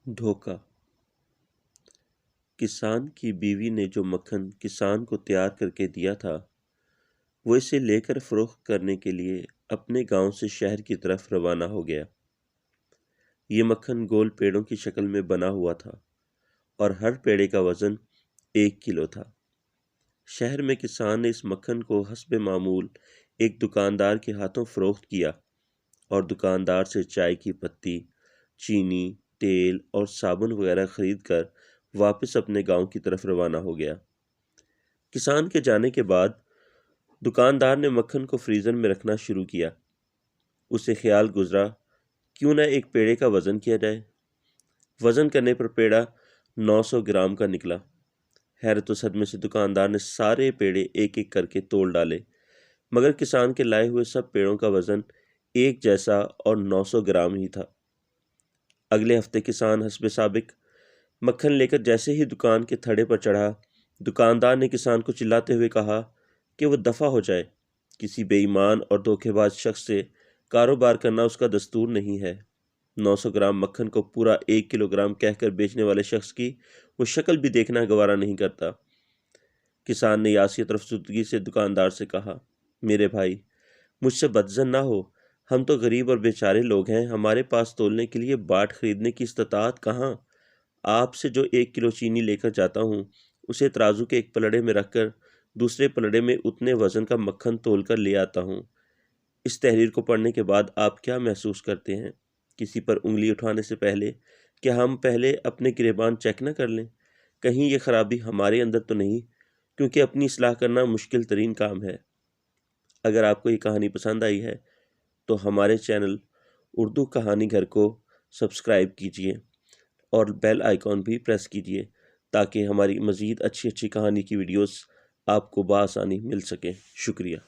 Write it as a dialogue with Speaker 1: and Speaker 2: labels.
Speaker 1: دھوکہ۔ کسان کی بیوی نے جو مکھن کسان کو تیار کر کے دیا تھا وہ اسے لے کر فروخت کرنے کے لیے اپنے گاؤں سے شہر کی طرف روانہ ہو گیا۔ یہ مکھن گول پیڑوں کی شکل میں بنا ہوا تھا اور ہر پیڑے کا وزن 1 کلو تھا۔ شہر میں کسان نے اس مکھن کو حسب معمول ایک دکاندار کے ہاتھوں فروخت کیا اور دکاندار سے چائے کی پتی، چینی، تیل اور صابن وغیرہ خرید کر واپس اپنے گاؤں کی طرف روانہ ہو گیا۔ کسان کے جانے کے بعد دکاندار نے مکھن کو فریزر میں رکھنا شروع کیا۔ اسے خیال گزرا کیوں نہ ایک پیڑے کا وزن کیا جائے۔ وزن کرنے پر پیڑا 900 گرام کا نکلا۔ حیرت و صدمے سے دکاندار نے سارے پیڑے ایک ایک کر کے تول ڈالے، مگر کسان کے لائے ہوئے سب پیڑوں کا وزن ایک جیسا اور 900 گرام ہی تھا۔ اگلے ہفتے کسان حسب سابق مکھن لے کر جیسے ہی دکان کے تھڑے پر چڑھا، دکاندار نے کسان کو چلاتے ہوئے کہا کہ وہ دفع ہو جائے۔ کسی بے ایمان اور دھوکے باز شخص سے کاروبار کرنا اس کا دستور نہیں ہے۔ 900 گرام مکھن کو پورا 1 کلو گرام کہہ کر بیچنے والے شخص کی وہ شکل بھی دیکھنا گوارا نہیں کرتا۔ کسان نے یاسیت اور افسردگی سے دکاندار سے کہا، میرے بھائی، مجھ سے بدظن نہ ہو، ہم تو غریب اور بیچارے لوگ ہیں، ہمارے پاس تولنے کے لیے باٹ خریدنے کی استطاعت کہاں؟ آپ سے جو 1 کلو چینی لے کر جاتا ہوں اسے ترازو کے ایک پلڑے میں رکھ کر دوسرے پلڑے میں اتنے وزن کا مکھن تول کر لے آتا ہوں۔ اس تحریر کو پڑھنے کے بعد آپ کیا محسوس کرتے ہیں؟ کسی پر انگلی اٹھانے سے پہلے کیا ہم پہلے اپنے گریبان چیک نہ کر لیں؟ کہیں یہ خرابی ہمارے اندر تو نہیں، کیونکہ اپنی اصلاح کرنا مشکل ترین کام ہے۔ اگر آپ کو یہ کہانی پسند آئی ہے تو ہمارے چینل اردو کہانی گھر کو سبسکرائب کیجیے اور بیل آئیکن بھی پریس کیجیے تاکہ ہماری مزید اچھی کہانی کی ویڈیوز آپ کو بآسانی مل سکیں۔ شکریہ۔